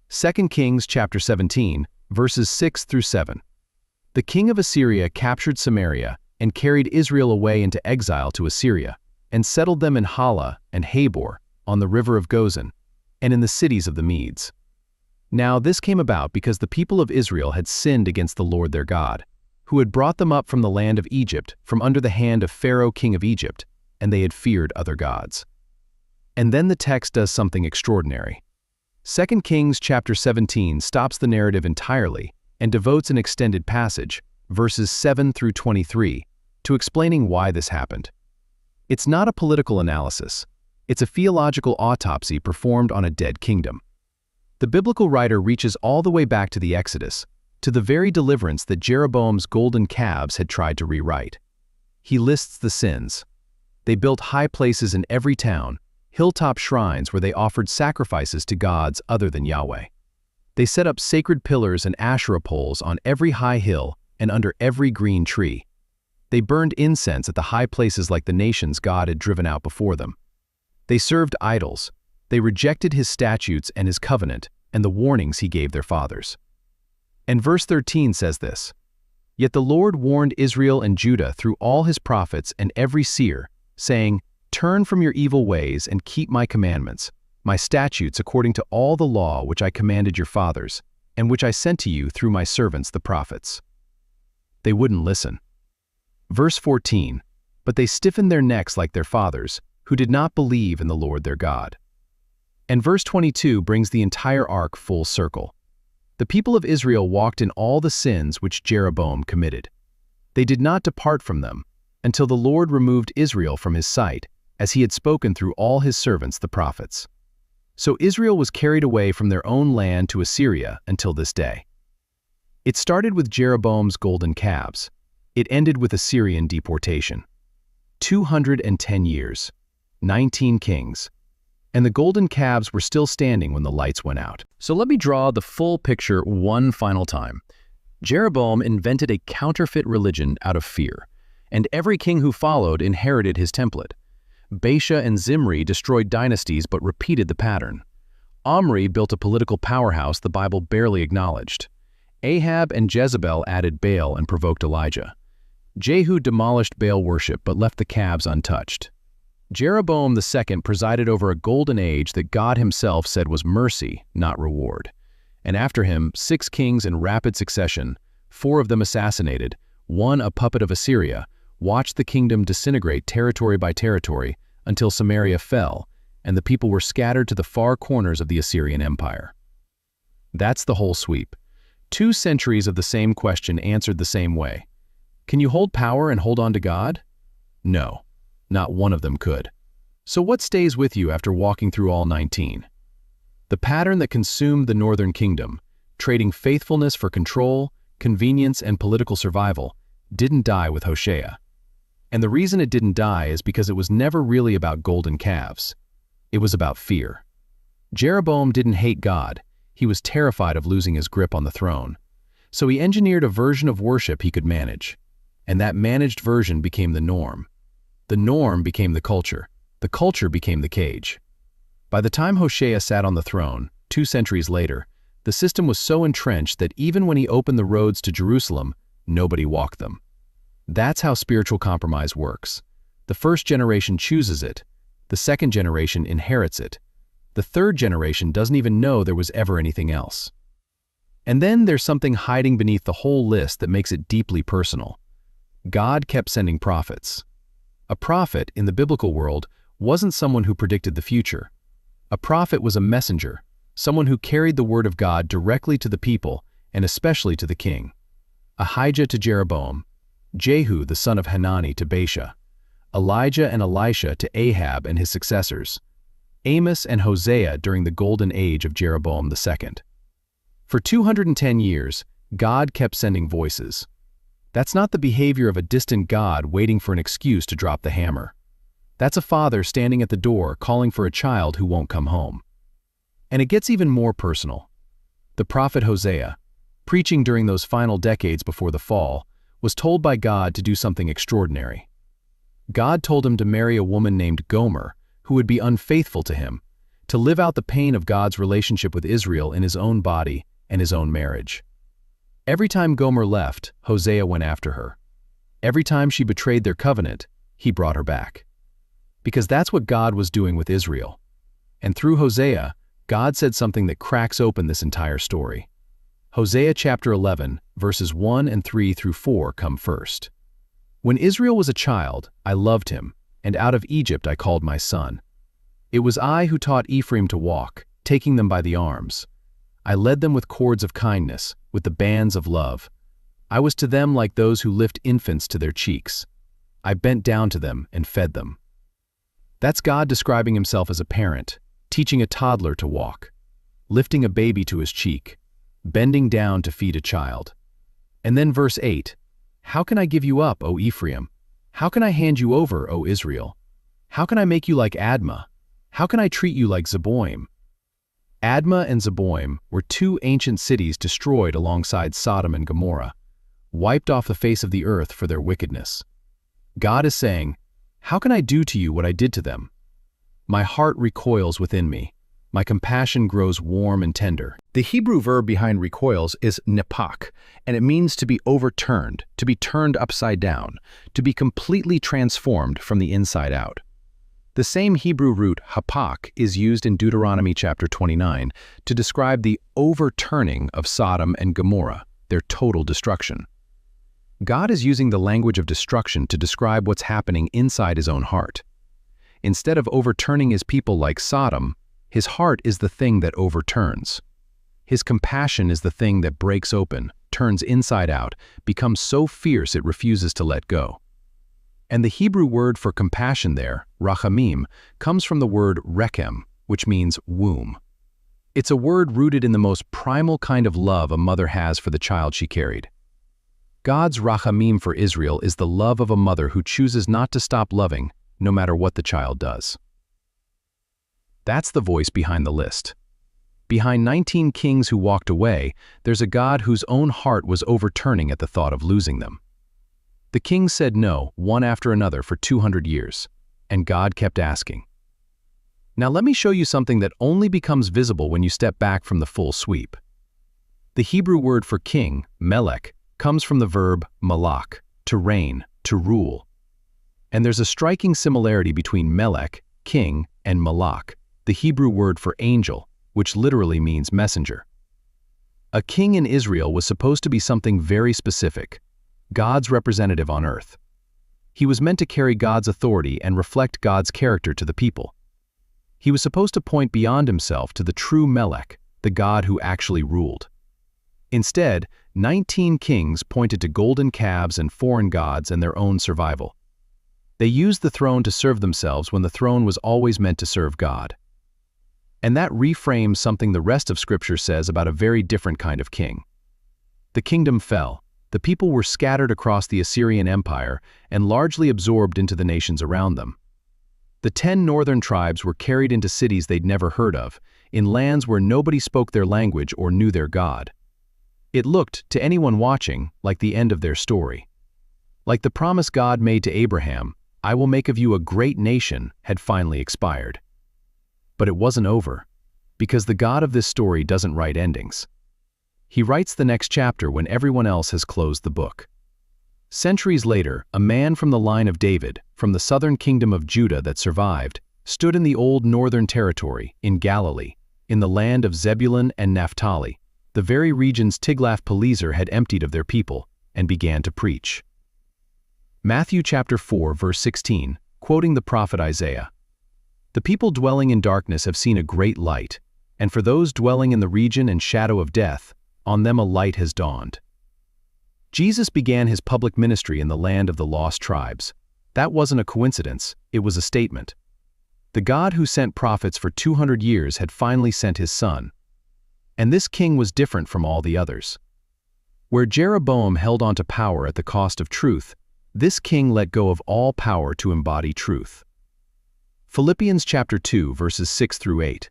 2 Kings chapter 17, verses 6 through 7. The king of Assyria captured Samaria and carried Israel away into exile to Assyria, and settled them in Hala and Habor on the river of Gozan, and in the cities of the Medes. Now this came about because the people of Israel had sinned against the Lord their God, who had brought them up from the land of Egypt, from under the hand of Pharaoh king of Egypt, and they had feared other gods. And then the text does something extraordinary. 2 Kings chapter 17 stops the narrative entirely and devotes an extended passage, verses 7 through 23, to explaining why this happened. It's not a political analysis. It's a theological autopsy performed on a dead kingdom. The biblical writer reaches all the way back to the Exodus, to the very deliverance that Jeroboam's golden calves had tried to rewrite. He lists the sins. They built high places in every town, hilltop shrines where they offered sacrifices to gods other than Yahweh. They set up sacred pillars and Asherah poles on every high hill and under every green tree. They burned incense at the high places like the nations God had driven out before them. They served idols. They rejected his statutes and his covenant and the warnings he gave their fathers. And verse 13 says this, "Yet the Lord warned Israel and Judah through all his prophets and every seer, saying, 'Turn from your evil ways and keep my commandments, my statutes according to all the law which I commanded your fathers, and which I sent to you through my servants the prophets.'" They wouldn't listen. Verse 14, "But they stiffened their necks like their fathers, who did not believe in the Lord their God." And verse 22 brings the entire arc full circle. The people of Israel walked in all the sins which Jeroboam committed. They did not depart from them until the Lord removed Israel from his sight, as he had spoken through all his servants the prophets. So Israel was carried away from their own land to Assyria until this day. It started with Jeroboam's golden calves. It ended with Assyrian deportation. 210 years, 19 kings, and the golden calves were still standing when the lights went out. So let me draw the full picture one final time. Jeroboam invented a counterfeit religion out of fear, and every king who followed inherited his template. Baasha and Zimri destroyed dynasties but repeated the pattern. Omri built a political powerhouse the Bible barely acknowledged. Ahab and Jezebel added Baal and provoked Elijah. Jehu demolished Baal worship but left the calves untouched. Jeroboam II presided over a golden age that God himself said was mercy, not reward. And after him, 6 kings in rapid succession, 4 of them assassinated, 1 a puppet of Assyria, watched the kingdom disintegrate territory by territory until Samaria fell, and the people were scattered to the far corners of the Assyrian Empire. That's the whole sweep. 2 centuries of the same question answered the same way. Can you hold power and hold on to God? No. Not one of them could. So what stays with you after walking through all 19? The pattern that consumed the northern kingdom, trading faithfulness for control, convenience, and political survival, didn't die with Hoshea. And the reason it didn't die is because it was never really about golden calves. It was about fear. Jeroboam didn't hate God. He was terrified of losing his grip on the throne. So he engineered a version of worship he could manage. And that managed version became the norm. The norm became the culture became the cage. By the time Hoshea sat on the throne, 2 centuries later, the system was so entrenched that even when he opened the roads to Jerusalem, nobody walked them. That's how spiritual compromise works. The first generation chooses it, the second generation inherits it, the third generation doesn't even know there was ever anything else. And then there's something hiding beneath the whole list that makes it deeply personal. God kept sending prophets. A prophet, in the biblical world, wasn't someone who predicted the future. A prophet was a messenger, someone who carried the word of God directly to the people and especially to the king. Ahijah to Jeroboam, Jehu the son of Hanani to Baasha, Elijah and Elisha to Ahab and his successors, Amos and Hosea during the golden age of Jeroboam II. For 210 years, God kept sending voices. That's not the behavior of a distant God waiting for an excuse to drop the hammer. That's a father standing at the door calling for a child who won't come home. And it gets even more personal. The prophet Hosea, preaching during those final decades before the fall, was told by God to do something extraordinary. God told him to marry a woman named Gomer, who would be unfaithful to him, to live out the pain of God's relationship with Israel in his own body and his own marriage. Every time Gomer left, Hosea went after her. Every time she betrayed their covenant, he brought her back. Because that's what God was doing with Israel. And through Hosea, God said something that cracks open this entire story. Hosea chapter 11, verses 1 and 3 through 4 come first. When Israel was a child, I loved him, and out of Egypt I called my son. It was I who taught Ephraim to walk, taking them by the arms. I led them with cords of kindness, with the bands of love. I was to them like those who lift infants to their cheeks. I bent down to them and fed them. That's God describing himself as a parent, teaching a toddler to walk, lifting a baby to his cheek, bending down to feed a child. And then verse 8, "How can I give you up, O Ephraim? How can I hand you over, O Israel? How can I make you like Admah? How can I treat you like Zeboim?" Admah and Zeboim were 2 ancient cities destroyed alongside Sodom and Gomorrah, wiped off the face of the earth for their wickedness. God is saying, "How can I do to you what I did to them?" My heart recoils within me. My compassion grows warm and tender. The Hebrew verb behind recoils is nepak, and it means to be overturned, to be turned upside down, to be completely transformed from the inside out. The same Hebrew root hapak is used in Deuteronomy chapter 29 to describe the overturning of Sodom and Gomorrah, their total destruction. God is using the language of destruction to describe what's happening inside his own heart. Instead of overturning his people like Sodom, his heart is the thing that overturns. His compassion is the thing that breaks open, turns inside out, becomes so fierce it refuses to let go. And the Hebrew word for compassion there, rachamim, comes from the word rechem, which means womb. It's a word rooted in the most primal kind of love a mother has for the child she carried. God's rachamim for Israel is the love of a mother who chooses not to stop loving, no matter what the child does. That's the voice behind the list. Behind 19 kings who walked away, there's a God whose own heart was overturning at the thought of losing them. The kings said no, one after another, for 200 years, and God kept asking. Now let me show you something that only becomes visible when you step back from the full sweep. The Hebrew word for king, melech, comes from the verb malach, to reign, to rule. And there's a striking similarity between melech, king, and malach, the Hebrew word for angel, which literally means messenger. A king in Israel was supposed to be something very specific, God's representative on earth. He was meant to carry God's authority and reflect God's character to the people. He was supposed to point beyond himself to the true Melech, the God who actually ruled. Instead, 19 kings pointed to golden calves and foreign gods and their own survival. They used the throne to serve themselves when the throne was always meant to serve God. And that reframes something the rest of Scripture says about a very different kind of king. The kingdom fell. The people were scattered across the Assyrian Empire and largely absorbed into the nations around them. The 10 northern tribes were carried into cities they'd never heard of, in lands where nobody spoke their language or knew their God. It looked, to anyone watching, like the end of their story. Like the promise God made to Abraham, "I will make of you a great nation," had finally expired. But it wasn't over, because the God of this story doesn't write endings. He writes the next chapter when everyone else has closed the book. Centuries later, a man from the line of David, from the southern kingdom of Judah that survived, stood in the old northern territory, in Galilee, in the land of Zebulun and Naphtali, the very regions Tiglath-Pileser had emptied of their people, and began to preach. Matthew chapter 4, verse 16, quoting the prophet Isaiah. The people dwelling in darkness have seen a great light, and for those dwelling in the region and shadow of death, on them a light has dawned. Jesus began his public ministry in the land of the lost tribes. That wasn't a coincidence, it was a statement. The God who sent prophets for 200 years had finally sent his son. And this king was different from all the others. Where Jeroboam held on to power at the cost of truth, this king let go of all power to embody truth. Philippians chapter 2, verses 6 through 8.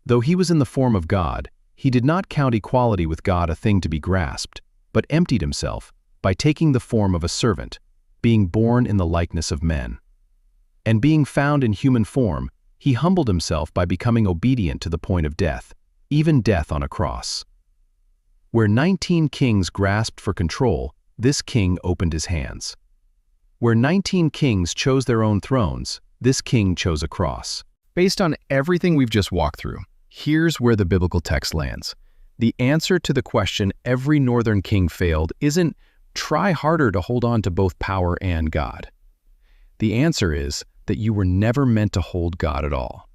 Though he was in the form of God, he did not count equality with God a thing to be grasped, but emptied himself by taking the form of a servant, being born in the likeness of men. And being found in human form, he humbled himself by becoming obedient to the point of death, even death on a cross. Where 19 kings grasped for control, this king opened his hands. Where 19 kings chose their own thrones, this king chose a cross. Based on everything we've just walked through, here's where the biblical text lands. The answer to the question every northern king failed isn't try harder to hold on to both power and God. The answer is that you were never meant to hold God at all.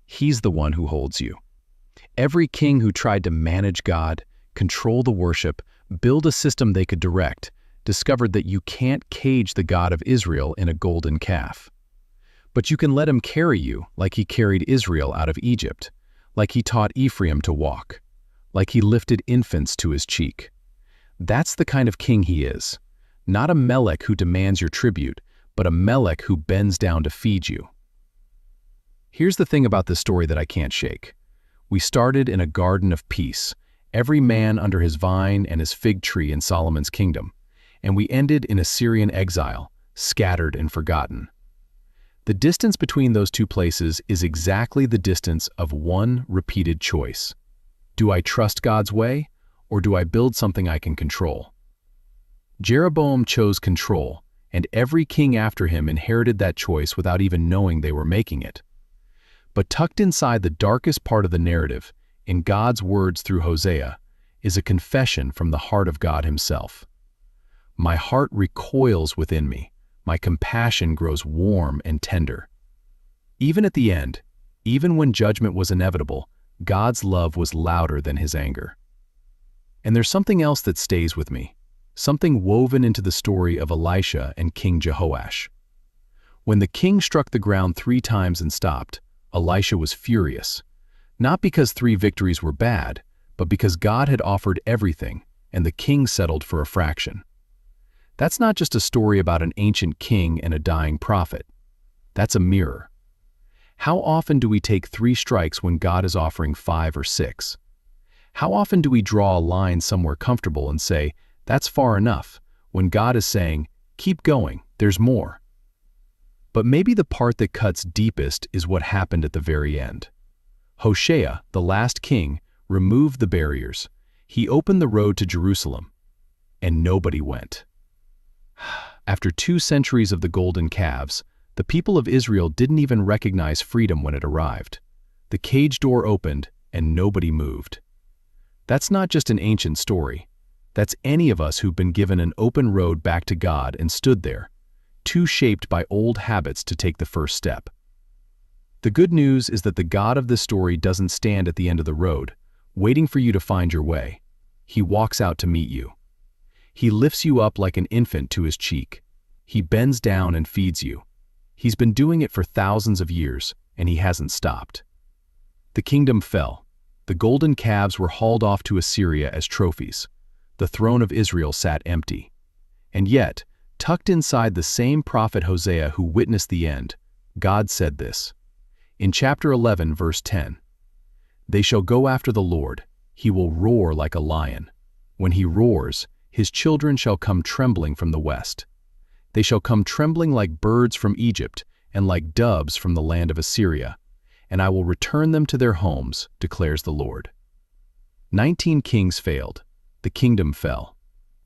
He's the one who holds you. Every king who tried to manage God, control the worship, build a system they could direct, discovered that you can't cage the God of Israel in a golden calf. But you can let him carry you like he carried Israel out of Egypt, like he taught Ephraim to walk, like he lifted infants to his cheek. That's the kind of king he is. Not a Melech who demands your tribute, but a Melech who bends down to feed you. Here's the thing about this story that I can't shake. We started in a garden of peace, every man under his vine and his fig tree in Solomon's kingdom, and we ended in Assyrian exile, scattered and forgotten. The distance between those two places is exactly the distance of one repeated choice. Do I trust God's way, or do I build something I can control? Jeroboam chose control, and every king after him inherited that choice without even knowing they were making it. But tucked inside the darkest part of the narrative, in God's words through Hoshea, is a confession from the heart of God himself. My heart recoils within me. My compassion grows warm and tender. Even at the end, even when judgment was inevitable, God's love was louder than his anger. And there's something else that stays with me, something woven into the story of Elisha and King Jehoash. When the king struck the ground 3 times and stopped, Elisha was furious, not because 3 victories were bad, but because God had offered everything, and the king settled for a fraction. That's not just a story about an ancient king and a dying prophet. That's a mirror. How often do we take 3 strikes when God is offering 5 or 6? How often do we draw a line somewhere comfortable and say, that's far enough, when God is saying, keep going, there's more? But maybe the part that cuts deepest is what happened at the very end. Hoshea, the last king, removed the barriers. He opened the road to Jerusalem, and nobody went. After 2 centuries of the golden calves, the people of Israel didn't even recognize freedom when it arrived. The cage door opened, and nobody moved. That's not just an ancient story. That's any of us who've been given an open road back to God and stood there, too shaped by old habits to take the first step. The good news is that the God of this story doesn't stand at the end of the road, waiting for you to find your way. He walks out to meet you. He lifts you up like an infant to his cheek. He bends down and feeds you. He's been doing it for thousands of years, and he hasn't stopped. The kingdom fell. The golden calves were hauled off to Assyria as trophies. The throne of Israel sat empty. And yet, tucked inside the same prophet Hosea who witnessed the end, God said this. In chapter 11, verse 10, "They shall go after the Lord. He will roar like a lion. When he roars, his children shall come trembling from the west. They shall come trembling like birds from Egypt and like doves from the land of Assyria. and I will return them to their homes, declares the Lord. 19 kings failed, the kingdom fell,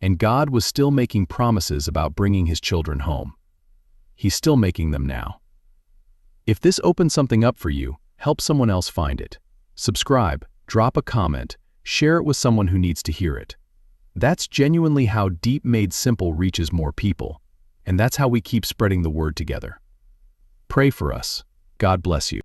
and God was still making promises about bringing his children home. He's still making them now. If this opens something up for you, help someone else find it. Subscribe, drop a comment, share it with someone who needs to hear it. That's genuinely how Deep Made Simple reaches more people, and that's how we keep spreading the word together. Pray for us. God bless you.